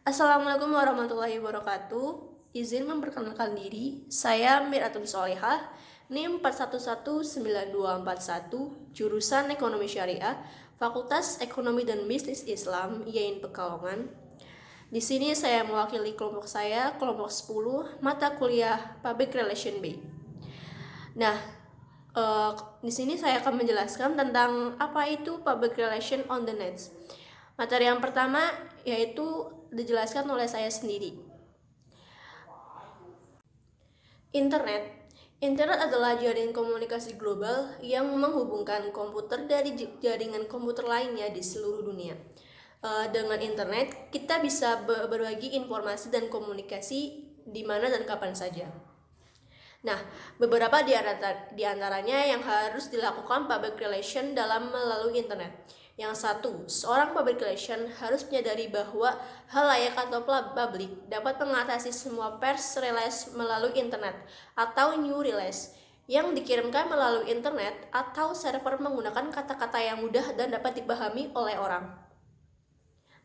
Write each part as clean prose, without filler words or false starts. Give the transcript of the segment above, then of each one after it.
Assalamualaikum warahmatullahi wabarakatuh. Izin memperkenalkan diri, saya Miratun Solehah, NIM 4119241, jurusan Ekonomi Syariah, Fakultas Ekonomi dan Bisnis Islam, YAIN Pekalongan. Di sini saya mewakili kelompok saya, kelompok 10, mata kuliah Public Relation B. Nah, di sini saya akan menjelaskan tentang apa itu Public Relation on the Net. Materi yang pertama yaitu dijelaskan oleh saya sendiri. Internet adalah jaringan komunikasi global yang menghubungkan komputer dari jaringan komputer lainnya di seluruh dunia. Dengan internet, kita bisa berbagi informasi dan komunikasi di mana dan kapan saja. Nah, beberapa di antaranya yang harus dilakukan public relation dalam melalui internet. Yang satu, seorang public relation harus menyadari bahwa halayak atau publik dapat mengatasi semua press release melalui internet atau new release yang dikirimkan melalui internet atau server menggunakan kata-kata yang mudah dan dapat dipahami oleh orang.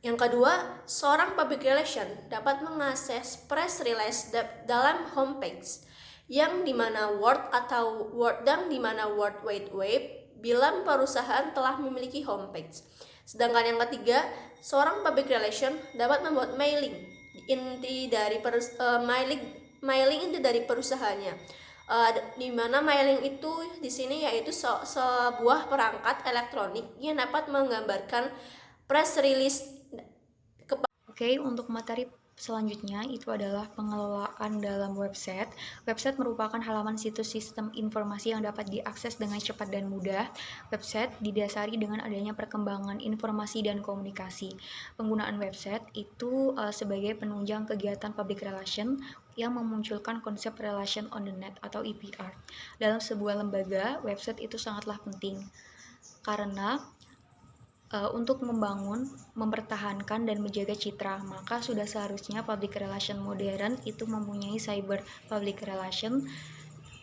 Yang kedua, seorang public relation dapat mengakses press release dalam homepage yang dimana World Wide Web bila perusahaan telah memiliki homepage. Sedangkan yang ketiga, seorang public relation dapat membuat mailing inti dari perusahaannya. Di mana mailing itu di sini yaitu sebuah perangkat elektronik yang dapat menggambarkan press release. Oke, untuk materi selanjutnya itu adalah pengelolaan dalam website. Website merupakan halaman situs sistem informasi yang dapat diakses dengan cepat dan mudah. Website didasari dengan adanya perkembangan informasi dan komunikasi. Penggunaan website itu sebagai penunjang kegiatan public relation yang memunculkan konsep relation on the net atau EPR. Dalam sebuah lembaga, website itu sangatlah penting karena untuk membangun, mempertahankan, dan menjaga citra, maka sudah seharusnya public relation modern itu mempunyai cyber public relation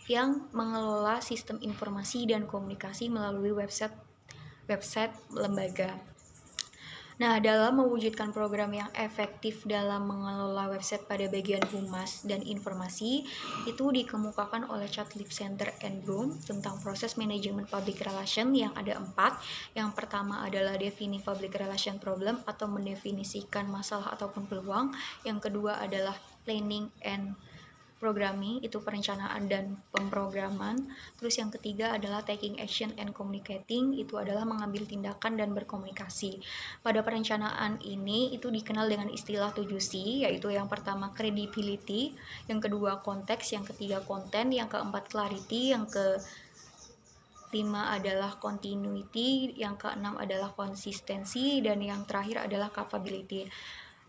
yang mengelola sistem informasi dan komunikasi melalui website lembaga. Nah, dalam mewujudkan program yang efektif dalam mengelola website pada bagian humas dan informasi, itu dikemukakan oleh Chatlib Center and Broom tentang proses manajemen public relation yang ada 4. Yang pertama adalah defining public relation problem atau mendefinisikan masalah ataupun peluang. Yang kedua adalah planning and programming, itu perencanaan dan pemrograman. Terus yang ketiga adalah taking action and communicating, itu adalah mengambil tindakan dan berkomunikasi. Pada perencanaan ini itu dikenal dengan istilah 7C, yaitu yang pertama credibility, yang kedua konteks, yang ketiga content, yang keempat clarity, yang kelima adalah continuity, yang keenam adalah konsistensi, dan yang terakhir adalah capability.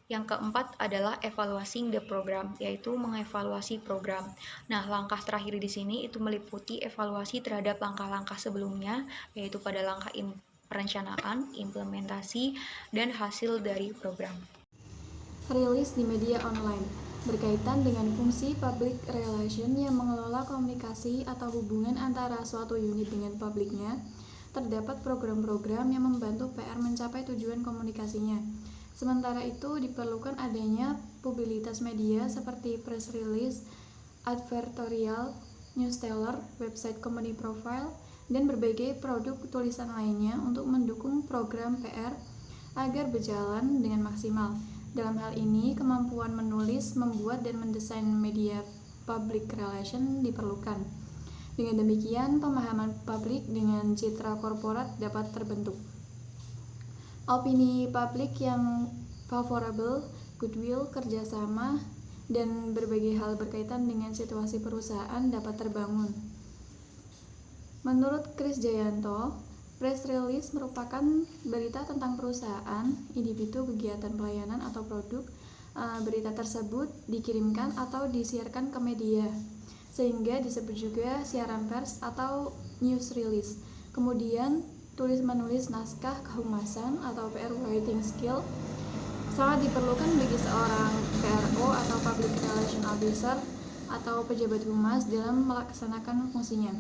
Yang keempat adalah evaluating the program, yaitu mengevaluasi program. Nah, langkah terakhir di sini itu meliputi evaluasi terhadap langkah-langkah sebelumnya, yaitu pada langkah perencanaan, implementasi, dan hasil dari program. Rilis di media online berkaitan dengan fungsi public relation yang mengelola komunikasi atau hubungan antara suatu unit dengan publiknya. Terdapat program-program yang membantu PR mencapai tujuan komunikasinya. Sementara itu, diperlukan adanya publisitas media seperti press release, advertorial, newsletter, website company profile, dan berbagai produk tulisan lainnya untuk mendukung program PR agar berjalan dengan maksimal. Dalam hal ini, kemampuan menulis, membuat, dan mendesain media public relation diperlukan. Dengan demikian, pemahaman publik dengan citra korporat dapat terbentuk. Opini publik yang favorable, goodwill, kerjasama, dan berbagai hal berkaitan dengan situasi perusahaan dapat terbangun. Menurut Chris Jayanto, press release merupakan berita tentang perusahaan, individu, kegiatan pelayanan, atau produk. Berita tersebut dikirimkan atau disiarkan ke media, sehingga disebut juga siaran pers atau news release. Kemudian, tulis-menulis naskah kehumasan atau PR writing skill sangat diperlukan bagi seorang PRO atau Public Relation Officer atau pejabat humas dalam melaksanakan fungsinya.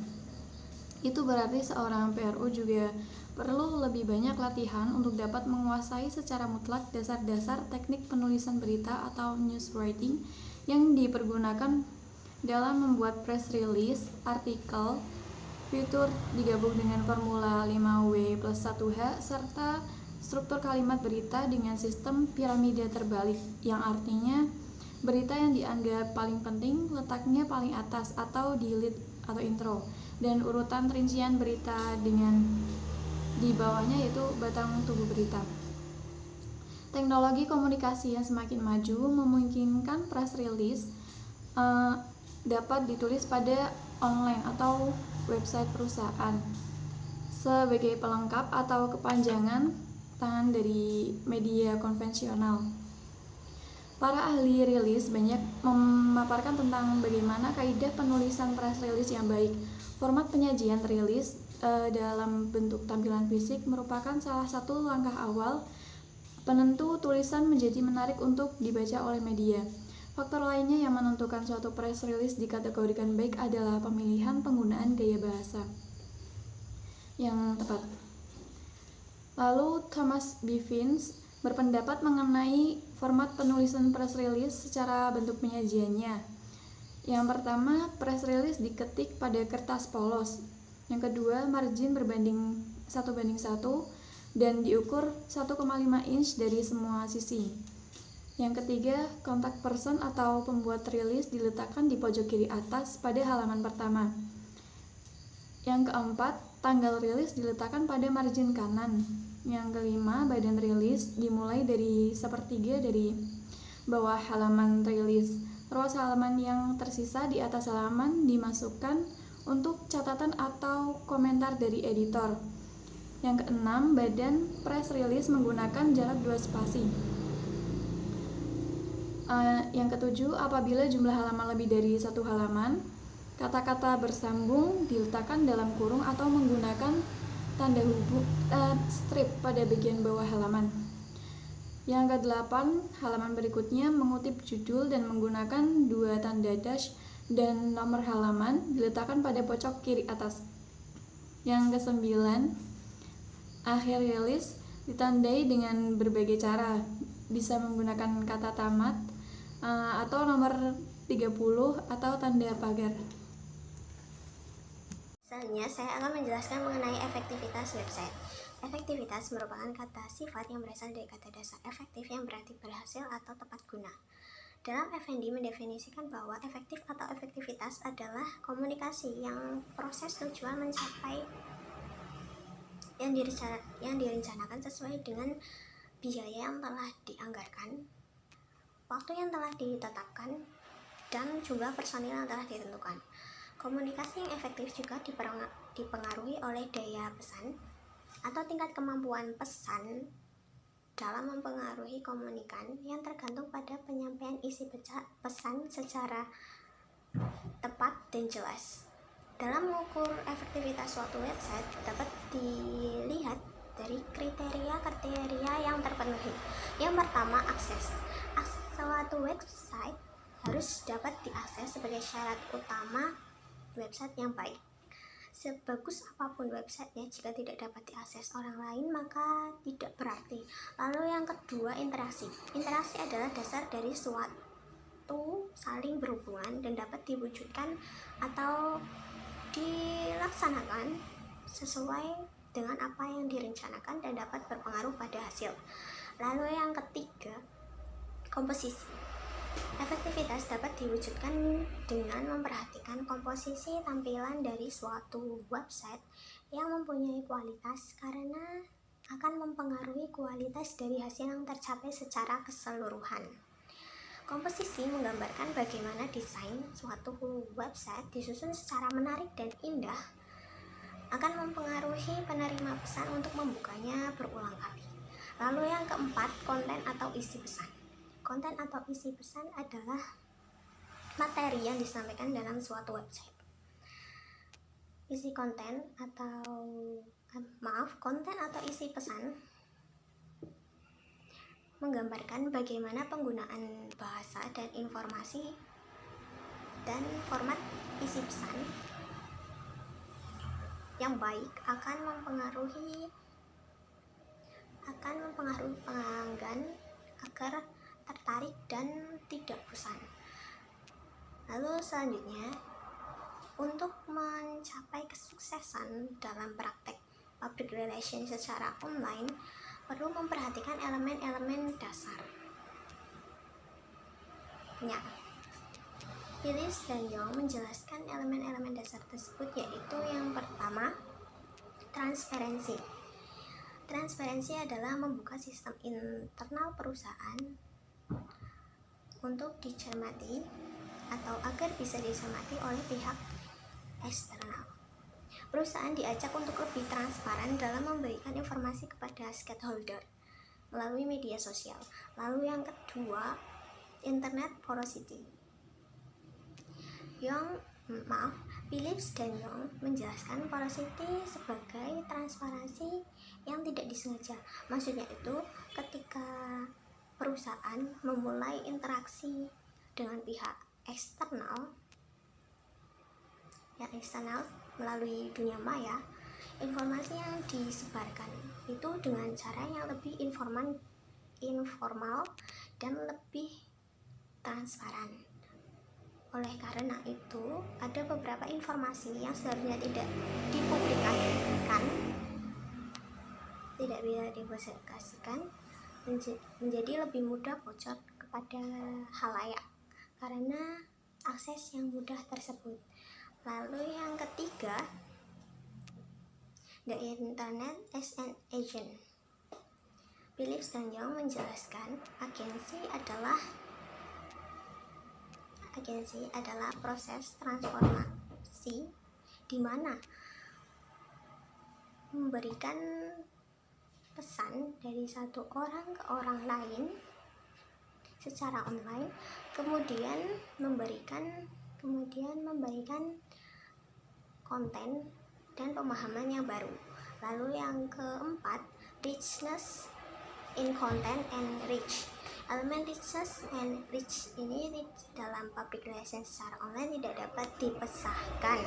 Itu berarti seorang PRU juga perlu lebih banyak latihan untuk dapat menguasai secara mutlak dasar-dasar teknik penulisan berita atau news writing yang dipergunakan dalam membuat press release, artikel, fitur digabung dengan formula 5W plus 1H, serta struktur kalimat berita dengan sistem piramida terbalik, yang artinya berita yang dianggap paling penting letaknya paling atas atau di lead atau intro, dan urutan rincian berita dengan di bawahnya yaitu batang tubuh berita. Teknologi komunikasi yang semakin maju memungkinkan press release dapat ditulis pada online atau website perusahaan sebagai pelengkap atau kepanjangan tangan dari media konvensional. Para ahli rilis banyak memaparkan tentang bagaimana kaidah penulisan press release yang baik. Format penyajian rilis dalam bentuk tampilan fisik merupakan salah satu langkah awal penentu tulisan menjadi menarik untuk dibaca oleh media. Faktor lainnya yang menentukan suatu press release dikategorikan baik adalah pemilihan penggunaan gaya bahasa yang tepat. Lalu Thomas B. Vince berpendapat mengenai format penulisan press release secara bentuk penyajiannya. Yang pertama, press release diketik pada kertas polos. Yang kedua, margin berbanding 1:1 dan diukur 1,5 inch dari semua sisi. Yang ketiga, contact person atau pembuat rilis diletakkan di pojok kiri atas pada halaman pertama. Yang keempat, tanggal rilis diletakkan pada margin kanan. Yang kelima, badan rilis dimulai dari sepertiga dari bawah halaman rilis. Ruas halaman yang tersisa di atas halaman dimasukkan untuk catatan atau komentar dari editor. Yang keenam, badan press release menggunakan jarak 2 spasi. Yang ketujuh, apabila jumlah halaman lebih dari 1 halaman, kata-kata bersambung diletakkan dalam kurung atau menggunakan tanda hubung strip pada bagian bawah halaman. Yang kedelapan, halaman berikutnya mengutip judul dan menggunakan 2 tanda dash dan nomor halaman diletakkan pada pojok kiri atas. Yang kesembilan, akhir rilis ditandai dengan berbagai cara, bisa menggunakan kata tamat atau nomor 30 atau tanda pagar. Selanjutnya, saya akan menjelaskan mengenai efektivitas website. Efektivitas merupakan kata sifat yang berasal dari kata dasar efektif yang berarti berhasil atau tepat guna. Dalam Effendi mendefinisikan bahwa efektif atau efektivitas adalah komunikasi yang proses tujuan mencapai yang direncanakan sesuai dengan biaya yang telah dianggarkan, waktu yang telah ditetapkan, dan jumlah personil yang telah ditentukan. Komunikasi yang efektif juga dipengaruhi oleh daya pesan atau tingkat kemampuan pesan dalam mempengaruhi komunikan yang tergantung pada penyampaian isi pesan secara tepat dan jelas. Dalam mengukur efektivitas suatu website dapat dilihat dari kriteria yang terpenuhi. Yang pertama, akses. Suatu website harus dapat diakses sebagai syarat utama website yang baik. Sebagus apapun websitenya, jika tidak dapat diakses orang lain maka tidak berarti. Lalu yang kedua, interaksi. Interaksi adalah dasar dari suatu saling berhubungan dan dapat diwujudkan atau dilaksanakan sesuai dengan apa yang direncanakan dan dapat berpengaruh pada hasil. Lalu yang ketiga, komposisi. Efektivitas dapat diwujudkan dengan memperhatikan komposisi tampilan dari suatu website yang mempunyai kualitas, karena akan mempengaruhi kualitas dari hasil yang tercapai secara keseluruhan. Komposisi menggambarkan bagaimana desain suatu website disusun secara menarik dan indah akan mempengaruhi penerima pesan untuk membukanya berulang kali. Lalu yang keempat, konten atau isi pesan. Konten atau isi pesan adalah materi yang disampaikan dalam suatu website. Konten atau isi pesan menggambarkan bagaimana penggunaan bahasa dan informasi dan format isi pesan yang baik akan mempengaruhi pelanggan agar tertarik dan tidak bosan. Lalu selanjutnya, untuk mencapai kesuksesan dalam praktek public relation secara online, perlu memperhatikan elemen-elemen dasar. Ya, Phillips dan Young menjelaskan elemen-elemen dasar tersebut, yaitu yang pertama, transparansi. Transparansi adalah membuka sistem internal perusahaan untuk dicermati atau agar bisa dicermati oleh pihak eksternal. Perusahaan diajak untuk lebih transparan dalam memberikan informasi kepada stakeholder melalui media sosial. Lalu yang kedua, internet porosity. Phillips dan Young menjelaskan porosity sebagai transparansi yang tidak disengaja. Maksudnya itu ketika perusahaan memulai interaksi dengan pihak eksternal melalui dunia maya, informasi yang disebarkan itu dengan cara yang lebih informal dan lebih transparan. Oleh karena itu, ada beberapa informasi yang seharusnya tidak dipublikasikan, menjadi lebih mudah bocor kepada halayak karena akses yang mudah tersebut. Lalu yang ketiga, the internet as an agent. Phillips dan Young menjelaskan agensi adalah proses transformasi di mana memberikan pesan dari satu orang ke orang lain secara online, kemudian memberikan konten dan pemahaman yang baru. Lalu yang keempat, richness in content and reach. Elemen richness and reach ini dalam public relations secara online tidak dapat dipisahkan.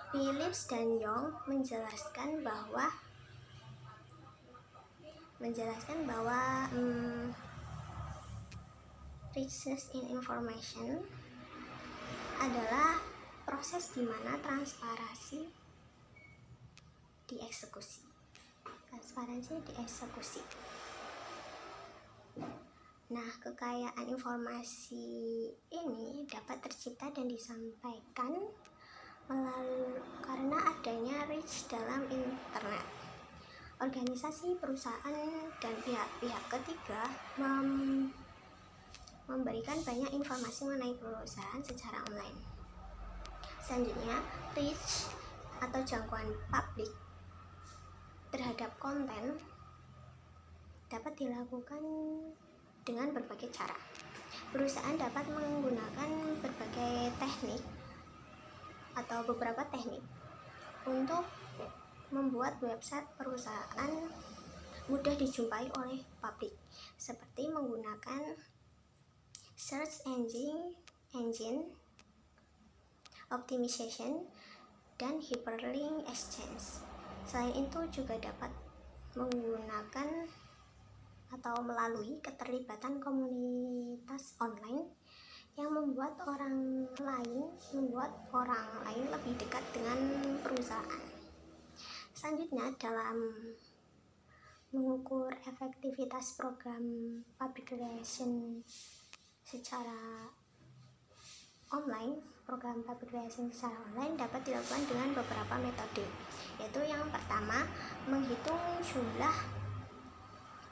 Phillips dan Young menjelaskan bahwa richness in information adalah proses di mana transparansi dieksekusi. Nah, kekayaan informasi ini dapat tercipta dan disampaikan karena adanya reach dalam internet. Organisasi, perusahaan, dan pihak-pihak ketiga memberikan banyak informasi mengenai perusahaan secara online. Selanjutnya, reach atau jangkauan publik terhadap konten dapat dilakukan dengan berbagai cara. Perusahaan dapat menggunakan beberapa teknik untuk membuat website perusahaan mudah dijumpai oleh publik, seperti menggunakan search engine optimization dan hyperlink exchange. Selain itu juga dapat menggunakan atau melalui keterlibatan komunitas online yang membuat orang lain lebih dekat dengan perusahaan. Selanjutnya, dalam mengukur efektivitas program public relation secara online, dapat dilakukan dengan beberapa metode, yaitu yang pertama, menghitung jumlah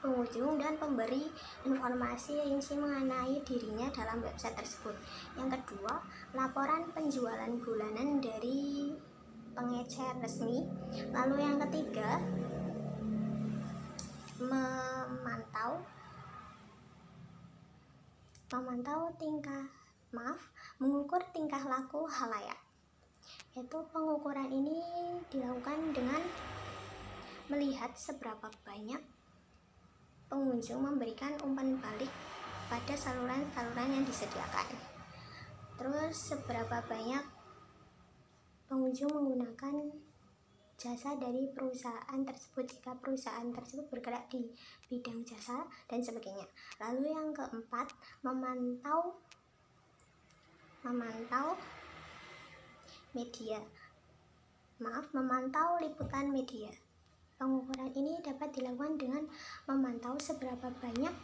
pengunjung dan pemberi informasi rinci mengenai dirinya dalam website tersebut. Yang kedua, laporan penjualan bulanan dari pengecer resmi. Lalu yang ketiga, mengukur tingkah laku halayak. Yaitu pengukuran ini dilakukan dengan melihat seberapa banyak pengunjung memberikan umpan balik pada saluran-saluran yang disediakan. Terus seberapa banyak pengunjung menggunakan jasa dari perusahaan tersebut jika perusahaan tersebut bergerak di bidang jasa dan sebagainya. Lalu yang keempat, memantau liputan media. Pengukuran ini dapat dilakukan dengan memantau seberapa banyak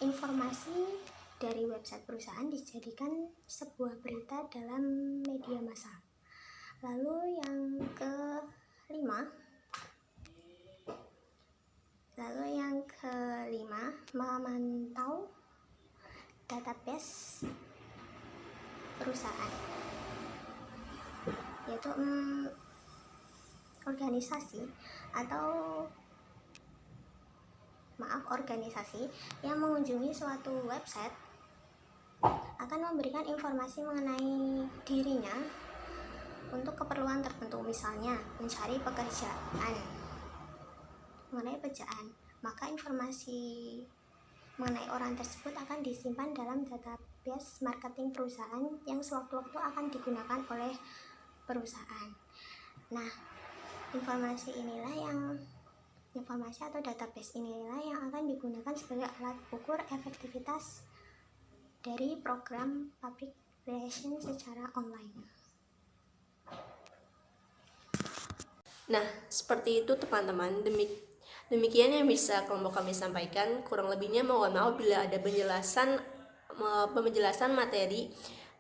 informasi dari website perusahaan dijadikan sebuah berita dalam media massa. Lalu yang kelima, memantau database perusahaan, yaitu organisasi yang mengunjungi suatu website akan memberikan informasi mengenai dirinya untuk keperluan tertentu, misalnya mencari pekerjaan. Maka informasi mengenai orang tersebut akan disimpan dalam database marketing perusahaan yang sewaktu-waktu akan digunakan oleh perusahaan. Nah, informasi atau database inilah yang akan digunakan sebagai alat ukur efektivitas dari program public relations secara online. Nah, seperti itu teman-teman. Demikian yang bisa kelompok kami sampaikan. Kurang lebihnya mohon maaf bila ada penjelasan materi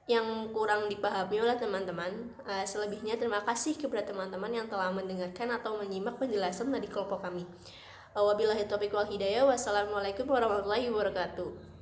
yang kurang dipahami oleh teman-teman. Selebihnya terima kasih kepada teman-teman yang telah mendengarkan atau menyimak penjelasan dari kelompok kami. Wabillahi taufiq wal hidayah. Wassalamualaikum warahmatullahi wabarakatuh.